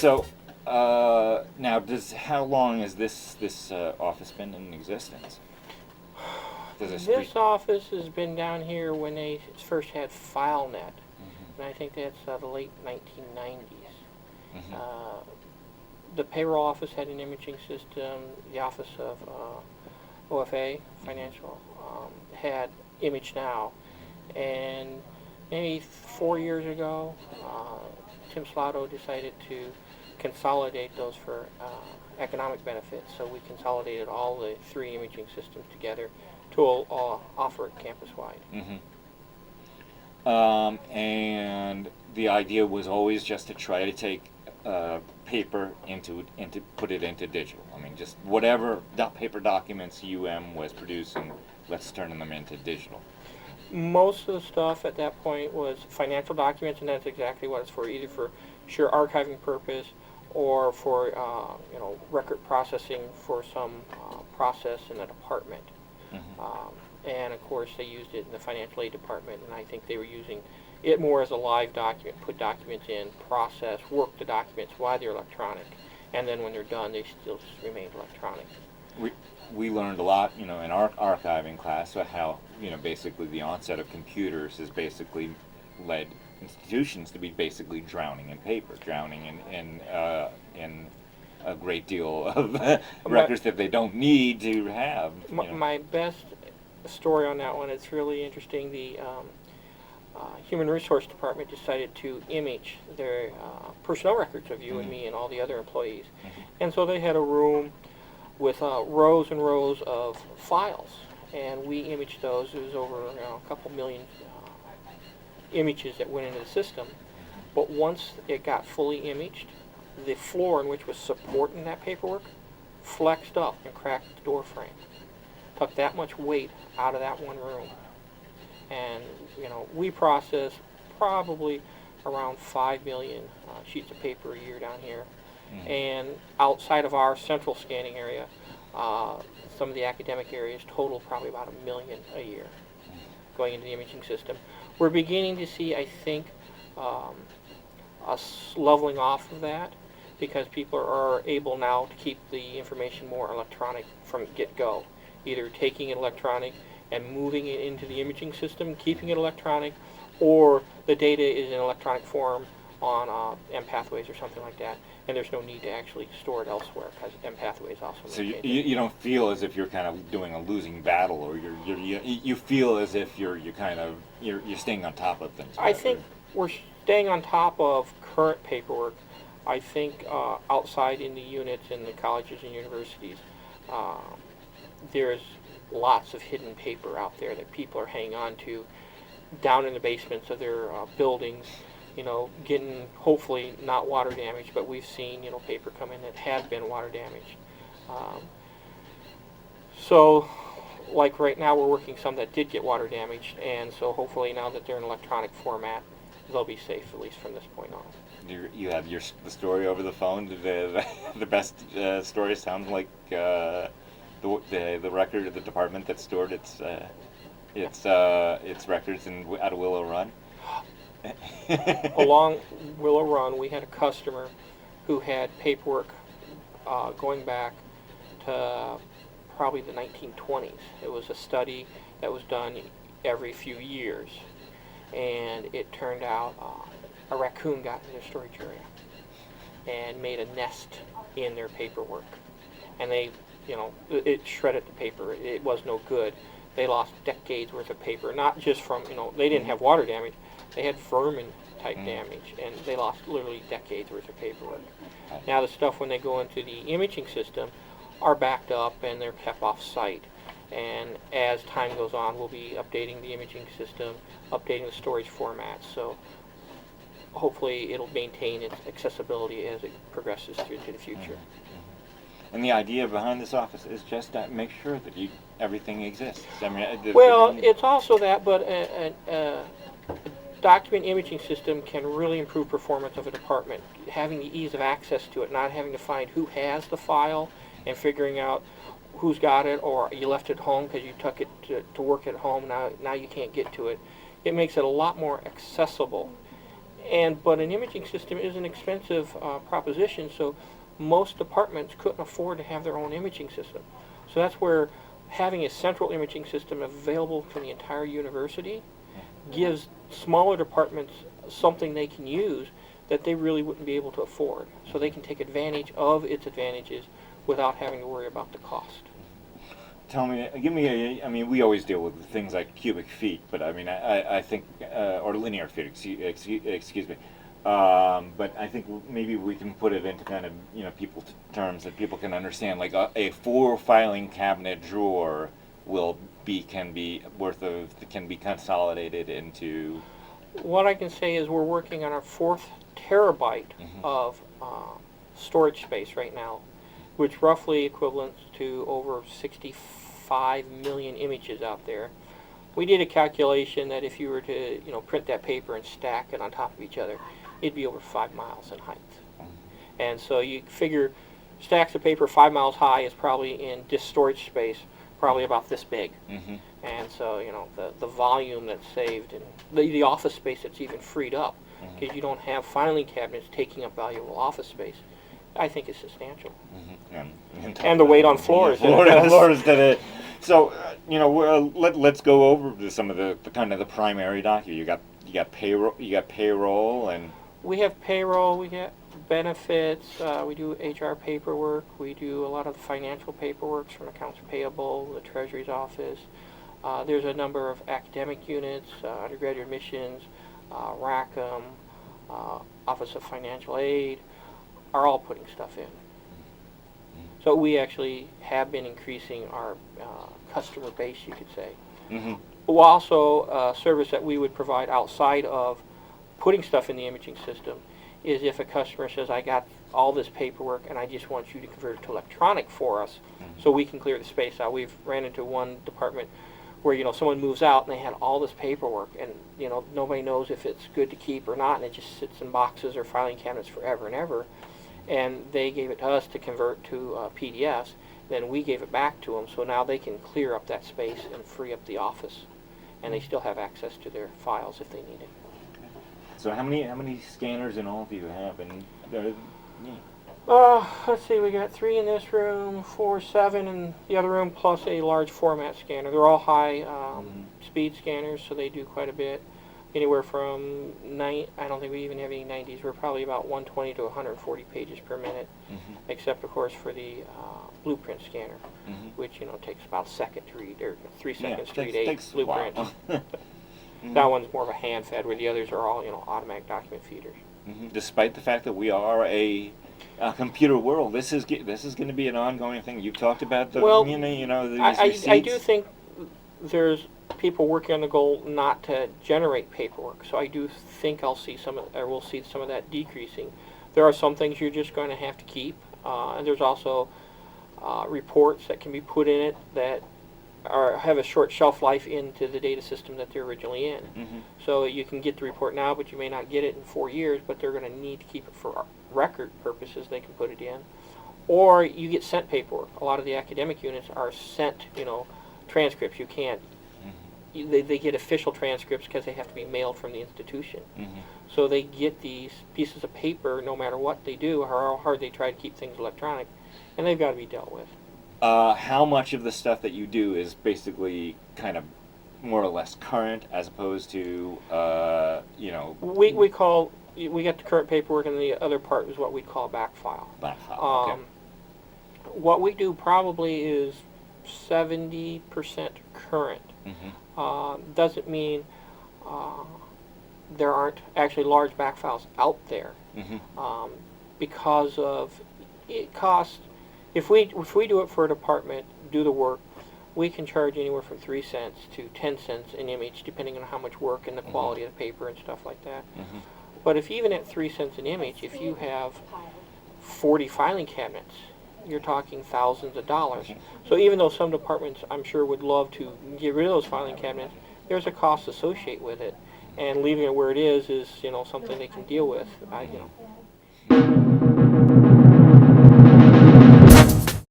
So now, how long has this office been in existence? This office has been down here when they first had FileNet, Mm-hmm. and I think that's the late 1990s. Mm-hmm. The payroll office had an imaging system. The office of OFA, Financial, had Image Now. And maybe 4 years ago, Tim Slotto decided to consolidate those for economic benefits. So we consolidated all the three imaging systems together to offer it campus-wide. And the idea was always just to try to take paper into put it into digital. I mean, just whatever paper documents was producing, let's turn them into digital. Most of the stuff at that point was financial documents, and that's exactly what it's for, either for sheer archiving purpose or for record processing for some process in a department. And of course, they used it in the financial aid department, and I think they were using it more as a live document, put documents in, process, work the documents while they're electronic, and then when they're done, they still remain electronic. We learned a lot, in our archiving class, about how, basically the onset of computers has basically led institutions to be basically drowning in paper, drowning in a great deal of records that they don't need to have. My best story on that one, it's really interesting. The Human Resource Department decided to image their personnel records of you and me and all the other employees. And so they had a room with rows and rows of files, and we imaged those. It was over a couple million images that went into the system. But once it got fully imaged, the floor in which was supporting that paperwork flexed up and cracked the door frame. Took that much weight out of that one room. And we process probably around 5 million sheets of paper a year down here. And outside of our central scanning area, some of the academic areas total probably about 1 million a year going into the imaging system. We're beginning to see, I think, a leveling off of that, because people are able now to keep the information more electronic from get-go, either taking it electronic and moving it into the imaging system, keeping it electronic, or the data is in electronic form on M-Pathways or something like that, and there's no need to actually store it elsewhere, because M-Pathways also So maintains it. you don't feel as if you're kind of doing a losing battle, or you feel as if you're staying on top of things. I think we're staying on top of current paperwork. I think outside in the units in the colleges and universities, there's lots of hidden paper out there that people are hanging on to down in the basements of their buildings, getting hopefully not water damaged, but we've seen, paper come in that has been water damaged. So, like right now, we're working some that did get water damaged, and so hopefully now that they're in electronic format, they'll be safe, at least from this point on. You have the story over the phone. The best stories sound like the record of the department that stored its records out of Willow Run. Along Willow Run, we had a customer who had paperwork going back to probably the 1920s. It was a study that was done every few years, and it turned out a raccoon got into their storage area and made a nest in their paperwork. And they, it shredded the paper. It was no good. They lost decades worth of paper, not just from, they didn't have water damage. They had vermin type damage, and they lost literally decades worth of paperwork. Now the stuff, when they go into the imaging system, are backed up and they're kept off site. And as time goes on, we'll be updating the imaging system, updating the storage formats. So hopefully it'll maintain its accessibility as it progresses through to the future. And the idea behind this office is just to make sure that everything exists. I mean, it's also that, but a document imaging system can really improve performance of a department. Having the ease of access to it, not having to find who has the file and figuring out who's got it, or you left it home because you took it to work at home, now you can't get to it. It makes it a lot more accessible, But an imaging system is an expensive proposition, so most departments couldn't afford to have their own imaging system. So that's where having a central imaging system available for the entire university gives smaller departments something they can use that they really wouldn't be able to afford. So they can take advantage of its advantages without having to worry about the cost. Tell me, give me I mean, we always deal with things like cubic feet, but I mean, I think, or linear feet, excuse me. But I think maybe we can put it into kind of, people terms that people can understand. Like a 4 filing cabinet drawer can be consolidated into. What I can say is we're working on our 4th terabyte of storage space right now, which roughly equivalents to over 65 million images out there. We did a calculation that if you were to, print that paper and stack it on top of each other, it'd be over 5 miles in height. And so you figure stacks of paper 5 miles high is probably in disk storage space, probably about this big. And so, the volume that's saved and the office space that's even freed up, because you don't have filing cabinets taking up valuable office space, I think is substantial. And the weight on floors. Floors that it. So, let's go over some of the kind of the primary documents. You got payroll, and we have payroll. We get benefits. We do HR paperwork. We do a lot of the financial paperwork from accounts payable, the Treasury's office. There's a number of academic units, undergraduate admissions, RACM, Office of Financial Aid, are all putting stuff in. So we actually have been increasing our customer base, you could say. Well, also, a service that we would provide outside of putting stuff in the imaging system is if a customer says, I got all this paperwork and I just want you to convert it to electronic for us so we can clear the space out. We've ran into one department where, someone moves out and they had all this paperwork and, nobody knows if it's good to keep or not, and it just sits in boxes or filing cabinets forever and ever. And they gave it to us to convert to PDFs. Then we gave it back to them, so now they can clear up that space and free up the office, and they still have access to their files if they need it. So how many scanners in all do you have? And let's see, we got 3 in this room, 4, 7 in the other room, plus a large format scanner. They're all high speed scanners, so they do quite a bit. Anywhere from I don't think we even have any 90s. We're probably about 120 to 140 pages per minute, except of course for the blueprint scanner, which takes about a second to read, or 3 seconds to read 8 blueprints. That one's more of a hand fed, where the others are all automatic document feeders. Despite the fact that we are a computer world, this is going to be an ongoing thing. You've talked about the I do think there's people working on the goal not to generate paperwork. So I do think we'll see some of that decreasing. There are some things you're just going to have to keep, and there's also reports that can be put in it that have a short shelf life into the data system that they're originally in. So you can get the report now, but you may not get it in 4 years, but they're going to need to keep it for record purposes. They can put it in. Or you get sent paperwork. A lot of the academic units are sent, transcripts. You can't. They get official transcripts because they have to be mailed from the institution. So they get these pieces of paper no matter what they do, or how hard they try to keep things electronic, and they've got to be dealt with. How much of the stuff that you do is basically kind of more or less current, as opposed to We get the current paperwork, and the other part is what we call back file. Back file. Okay. What we do probably is 70% current. Doesn't mean there aren't actually large back files out there, because of it costs. If we do it for a department, do the work, we can charge anywhere from 3 cents to 10 cents an image, depending on how much work and the quality of the paper and stuff like that. But if even at 3 cents an image, if you have 40 filing cabinets, you're talking thousands of dollars. So even though some departments, I'm sure, would love to get rid of those filing cabinets, there's a cost associated with it, and leaving it where it is something they can deal with.